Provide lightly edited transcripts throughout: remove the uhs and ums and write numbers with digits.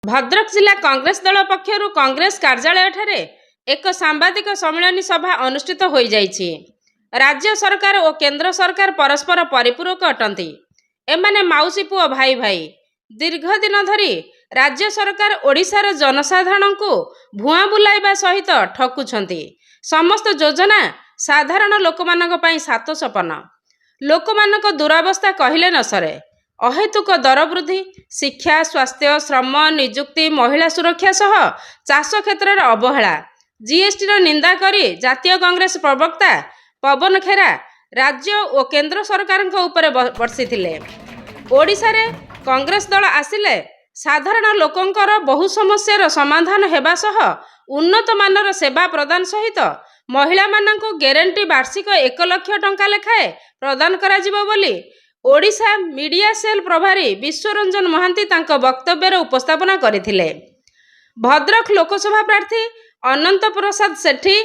भद्रक जिला कांग्रेस दल पक्षरु कांग्रेस कार्यालय ठारे एक सांबादिक सम्मेलन सभा अनुष्ठित हो जाइछि। राज्य सरकार और केंद्र सरकार परस्पर परिपूरक अटंती। एमाने माउसी पुओ भाई भाई दीर्घ दिन धरी राज्य सरकार ओडिशार जनसाधारण को भुआ बुलाइबा सहित ठकुछंती। समस्त योजना साधारण लोकमानक पई सात सपन। लोकमानक दुरावस्था कहिले न सरे। अहेतुक दर वृद्धि, शिक्षा, स्वास्थ्य, श्रम, निजुक्ति, महिला सुरक्षा सह चाष क्षेत्र में अवहेला, जीएसटी निंदा करी जातीय कांग्रेस प्रवक्ता पवन खेरा राज्य और केंद्र सरकार ऊपर बर्षिथिले। ओडिशा रे कांग्रेस दल आसिले साधारण लोकंकर बहु समस्यार समाधान हेबा सह उन्नत मानर सेवा प्रदान सहित महिला माननकु ग्यारंटी वार्षिक 1 लाख टंका लेखाए प्रदान करा जिवो बोली ओडिशा मीडिया सेल प्रभारी विश्वरंजन महांती तांको वक्तव्यर उपस्थापना करथिले। भद्रक लोकसभा प्रार्थी अनंत प्रसाद सेठी,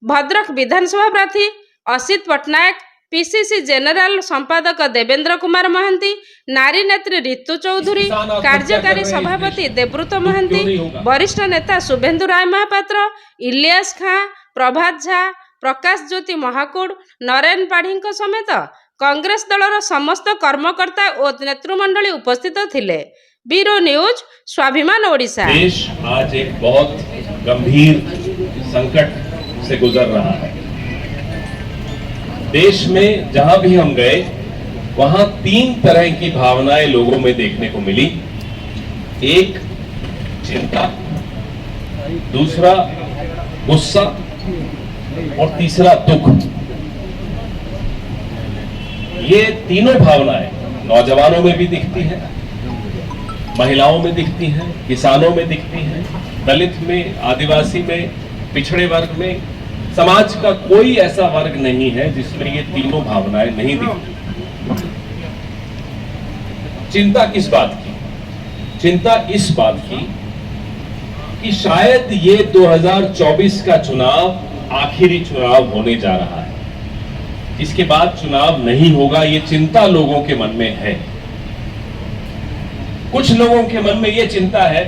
भद्रक विधानसभा प्रार्थी असित पटनायक, पीसीसी जेनेराल संपादक देवेंद्र कुमार महांती, नारी नेत्री ऋतु चौधरी, कार्यकारी सभापति देवव्रत महांती, वरिष्ठ नेता शुभेन्दु राय महापात्र, इलियास खां, प्रभात झा, प्रकाश ज्योति महाकुड़, नरेन पाढ़ी समेत कांग्रेस दलर समस्त कर्मकर्ता और नेतृमंडली उपस्थित थिले। ब्यूरो न्यूज, स्वाभिमान ओडिशा। देश आज एक बहुत गंभीर संकट से गुजर रहा है। देश में जहां भी हम गए वहां 3 तरह की भावनाएं लोगों में देखने को मिली। एक चिंता, दूसरा गुस्सा और तीसरा दुख। ये तीनों भावनाएं नौजवानों में भी दिखती हैं, महिलाओं में दिखती हैं, किसानों में दिखती हैं, दलित में, आदिवासी में, पिछड़े वर्ग में। समाज का कोई ऐसा वर्ग नहीं है जिसमें ये तीनों भावनाएं नहीं दिखती। चिंता किस बात की? चिंता इस बात की कि शायद ये 2024 का चुनाव आखिरी चुनाव होने जा रहा है। इसके बाद चुनाव नहीं होगा, ये चिंता लोगों के मन में है। कुछ लोगों के मन में ये चिंता है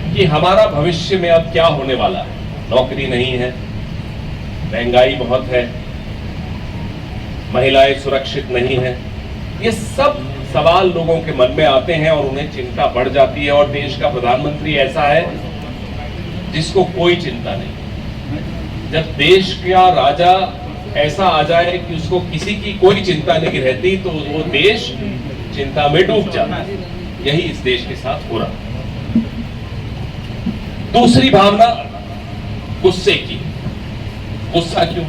कि हमारा भविष्य में अब क्या होने वाला है। नौकरी नहीं है, महंगाई बहुत है, महिलाएं सुरक्षित नहीं है। ये सब सवाल लोगों के मन में आते हैं और उन्हें चिंता बढ़ जाती है। और देश का प्रधानमंत्री ऐसा है जिसको कोई चिंता नहीं। जब देश का राजा ऐसा आ जाए कि उसको किसी की कोई चिंता नहीं रहती तो वो देश चिंता में डूब जाता है। यही इस देश के साथ हो रहा है। दूसरी भावना गुस्से की। गुस्सा क्यों?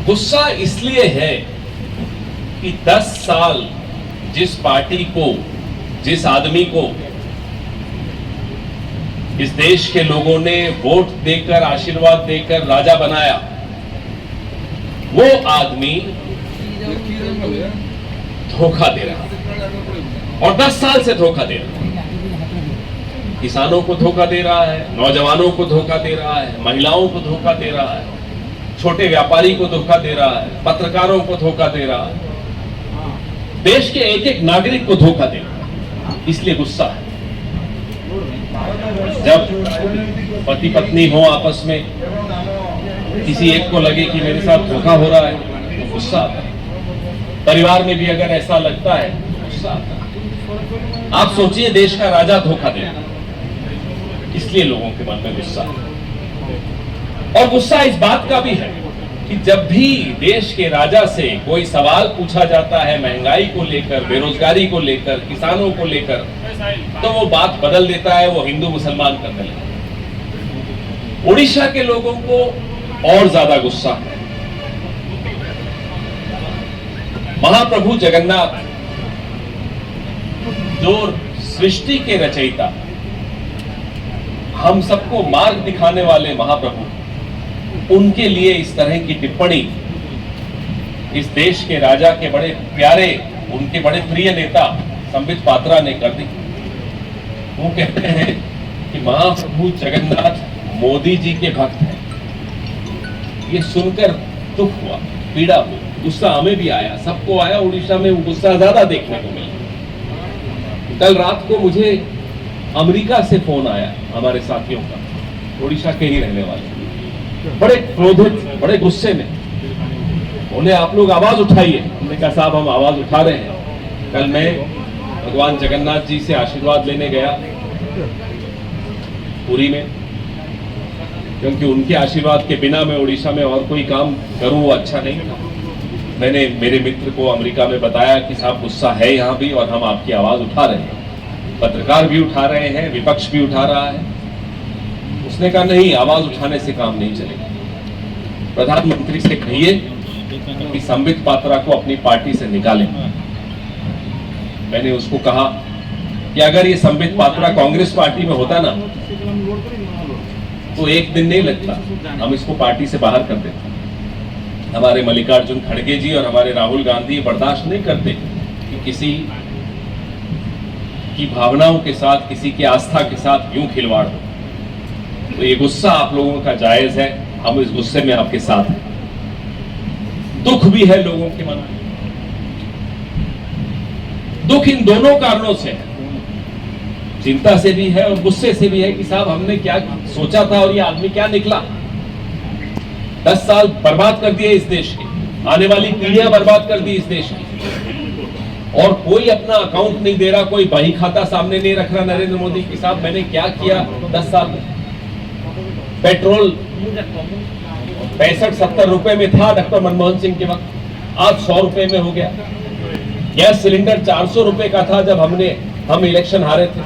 गुस्सा इसलिए है कि 10 साल जिस पार्टी को, जिस आदमी को इस देश के लोगों ने वोट देकर, आशीर्वाद देकर राजा बनाया, वो आदमी धोखा दे रहा है और 10 साल से धोखा दे रहा है। किसानों को धोखा दे रहा है, नौजवानों को धोखा दे रहा है, महिलाओं को धोखा दे रहा है, छोटे व्यापारी को धोखा दे रहा है, पत्रकारों को धोखा दे रहा है, देश के एक एक नागरिक को धोखा दे रहा है। इसलिए गुस्सा है। जब पति पत्नी हो आपस में, किसी एक को लगे कि मेरे साथ धोखा हो रहा है तो गुस्सा आता है। परिवार में भी अगर ऐसा लगता है तो गुस्सा आता है। आप सोचिए, देश का राजा धोखा दे रहा है, इसलिए लोगों के मन में गुस्सा है। और गुस्सा इस बात का भी है कि जब भी देश के राजा से कोई सवाल पूछा जाता है महंगाई को लेकर, बेरोजगारी को लेकर, किसानों को लेकर, तो वो बात बदल देता है, वो हिंदू मुसलमान करने लगता है। उड़ीसा के लोगों को और ज्यादा गुस्सा है। महाप्रभु जगन्नाथ, जो सृष्टि के रचयिता, हम सबको मार्ग दिखाने वाले महाप्रभु, उनके लिए इस तरह की टिप्पणी इस देश के राजा के बड़े प्यारे, उनके बड़े प्रिय नेता संबित पात्रा ने कर दी। वो कहते हैं कि महाप्रभु जगन्नाथ मोदी जी के भक्त हैं। ये सुनकर दुख हुआ, पीड़ा हुई, गुस्सा हमें भी आया, सबको आया। उड़ीसा में गुस्सा ज्यादा देखने को मिला। कल रात को मुझे अमेरिका से फोन आया हमारे साथियों का, उड़ीसा के ही रहने वाले, बड़े क्रोधित, बड़े गुस्से में। बोले आप लोग आवाज उठाइए। हमने कहा साहब हम आवाज उठा रहे हैं। कल मैं भगवान जगन्नाथ जी से आशीर्वाद लेने गया पुरी में, क्योंकि उनके आशीर्वाद के बिना मैं उड़ीसा में और कोई काम करूं वो अच्छा नहीं था। मैंने मेरे मित्र को अमेरिका में बताया कि साहब गुस्सा है यहाँ भी और हम आपकी आवाज उठा रहे हैं, पत्रकार भी उठा रहे हैं, विपक्ष भी उठा रहा है। उसने कहा नहीं, आवाज उठाने से काम नहीं चलेगा। प्रधानमंत्री से कहिए कि संबित पात्रा को अपनी पार्टी से निकालें। मैंने उसको कहा कि अगर ये संबित पात्रा कांग्रेस पार्टी में होता ना तो एक दिन नहीं लगता, हम इसको पार्टी से बाहर कर देते। हमारे मल्लिकार्जुन खड़गे जी और हमारे राहुल गांधी बर्दाश्त नहीं करते कि किसी की भावनाओं के साथ, किसी की आस्था के साथ यूं खिलवाड़ हो। तो ये गुस्सा आप लोगों का जायज है, हम इस गुस्से में आपके साथ हैं। दुख भी है लोगों के मन में, दुख इन दोनों कारणों से है, चिंता से भी है और गुस्से से भी है कि साहब हमने क्या सोचा था और ये आदमी क्या निकला। 10 साल बर्बाद कर दिए इस देश के, आने वाली पीढ़ियां बर्बाद कर दी इस देश की, और कोई अपना अकाउंट नहीं दे रहा, कोई बही खाता सामने नहीं रख रहा नरेंद्र मोदी की साहब मैंने क्या किया 10 साल में। पेट्रोल 65-70 रुपए में था डॉक्टर मनमोहन सिंह के वक्त, आज 100 रुपए में हो गया। गैस सिलेंडर 400 रुपए का था जब हम इलेक्शन हारे थे,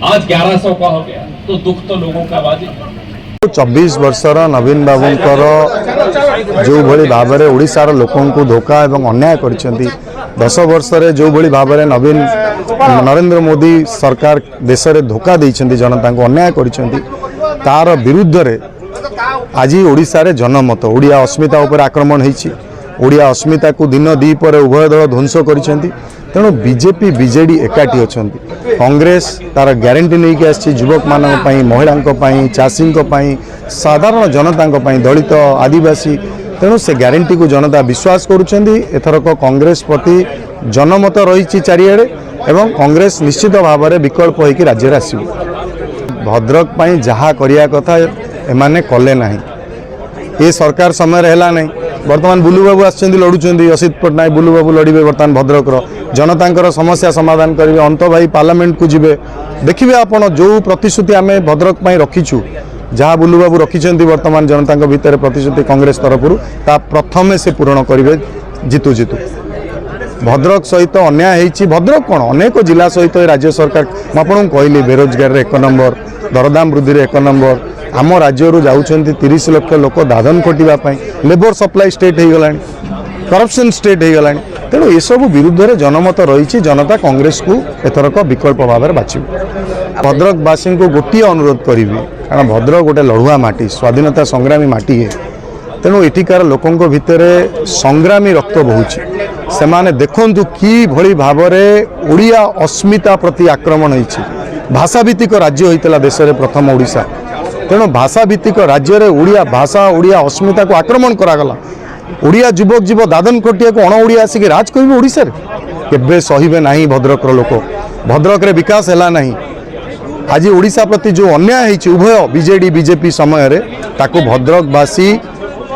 आज 1100 का हो गया। तो दुख तो लोगों का वाजिब। 24 वर्षर नवीन बाबूंकर जो भली भाव में ओडिशार लोकों को धोखा एवं अन्याय करिसेंती, 10 वर्ष जो भली भाव में नवीन नरेंद्र मोदी सरकार देश में धोखा देइसेंती, जनता को अन्याय करिसेंती, तार विरुद्ध रे आज ओडिशा रे जनमत ओडिया अस्मिता उपर आक्रमण होइछि। ओडिया अस्मिता को दिन दी पर उभय दल ध्वंस करिसेंती। तेणु बीजेपी बीजेडी एकाठी अछंती। कांग्रेस तार ग्यारंटी नहीं कि आछि युवक मानक पई, महिलांक पई, चाषींक पई, साधारण जनतांक पई, दलित आदिवासी। तेणु से ग्यारंटी को जनता विश्वास करुछंती। एथरक कांग्रेस प्रति जनमत रही चारिआडे एवं कांग्रेस निश्चित भाव में विकल्प होइकि राज्य आसिबो। भद्रक पई जहा करिया कथा एमाने कले नाही, ये सरकार समय रहला नहीं। वर्तमान बुलू बाबू आछंती लड़ुचंती, असित पटनायक बुलू बाबू लड़िबे वर्तमान भद्रकर जनतांकर समस्या समाधान करेंगे। अंत भाई पार्लियामेंट को जिबे देखिए आपण जो प्रतिश्रुति आम भद्रक पई रखीचु, जहाँ बुलू बाबू रखिंट वर्तमान जनता भितर प्रतिश्रुति कांग्रेस तरफ प्रथमे से पूरण करेंगे जितु जितु। भद्रक सहित अन्याय होती, भद्रक कौन अनेक जिला सहित राज्य सरकार मुझे कहली बेरोजगार 1 नंबर, दरदाम वृद्धि 1 नंबर। आम राज्य जाऊँच 30 लाख लोक दादन खटापी, लेबर सप्लाई स्टेट हो गला, करप्शन स्टेट हो गला। तेणु ये सब विरुद्ध में जनमत रही, जनता कांग्रेस को एथरक विकल्प भाव में बाछी। भद्रकवासी को गोटे अनुरोध करी, कारण भद्रक गोटे लड़ुआ माटी, स्वाधीनता संग्रामी माटी है। तेणु एठिकार लोकों भितर संग्रामी रक्त बहुची। सेमाने देखंतु कि भली भाव में ओडिया अस्मिता प्रति आक्रमण होइछि। भाषाभित्तिक राज्य होइतला देश में प्रथम ओडिशा। तेणु भाषाभित्तिक राज्य में ओडिया भाषा, ओडिया अस्मिता को आक्रमण करागला। ओडिया युवक जीव दादन खटिया को अण ओडिया आसिक राज करिबे ओडिशा रे, केबे सहिबे नाही। भद्रक लोक, भद्रक रे विकास हैला नाही। आज ओडिशा प्रति जो अन्याय होइछि उभय बीजेडी बीजेपी समय रे, ताको भद्रकवासी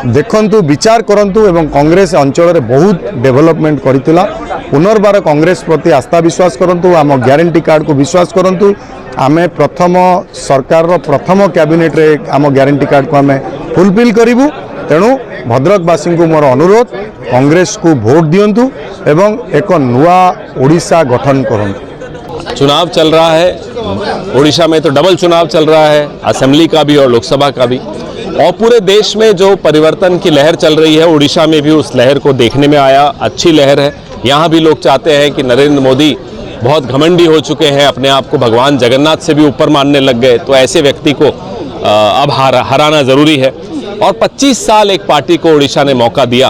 देखंतु, विचार करंतु एवं कांग्रेस अंचल रे बहुत डेवलपमेंट करितिला। पुनर्बार कांग्रेस प्रति आस्था विश्वास करंतु, आम ग्यारंटी कार्ड को विश्वास करंतु। आमे प्रथम सरकार रो प्रथम कैबिनेट रे आम ग्यारंटी कार्ड को आमे फुलफिल करिवु। तेणु भद्रकवासी को मोर अनुरोध, कांग्रेस को वोट दियंतु एवं एक नुआ ओडिशा गठन करंतु। चुनाव चल रहा है ओडिशा में, तो डबल चुनाव चल रहा है, असेंबली का भी और लोकसभा का भी। और पूरे देश में जो परिवर्तन की लहर चल रही है, ओडिशा में भी उस लहर को देखने में आया। अच्छी लहर है। यहाँ भी लोग चाहते हैं कि नरेंद्र मोदी बहुत घमंडी हो चुके हैं, अपने आप को भगवान जगन्नाथ से भी ऊपर मानने लग गए, तो ऐसे व्यक्ति को अब हराना ज़रूरी है। और 25 साल एक पार्टी को ओडिशा ने मौका दिया,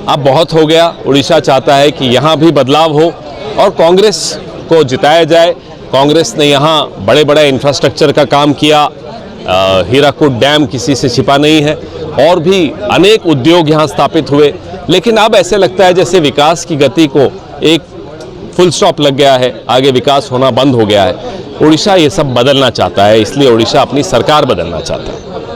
अब बहुत हो गया। ओडिशा चाहता है कि यहाँ भी बदलाव हो और कांग्रेस को जिताया जाए। कांग्रेस ने यहाँ बड़े बड़े इंफ्रास्ट्रक्चर का काम किया, हीराकुद डैम किसी से छिपा नहीं है, और भी अनेक उद्योग यहाँ स्थापित हुए। लेकिन अब ऐसे लगता है जैसे विकास की गति को एक फुल स्टॉप लग गया है, आगे विकास होना बंद हो गया है। उड़ीसा ये सब बदलना चाहता है, इसलिए उड़ीसा अपनी सरकार बदलना चाहता है।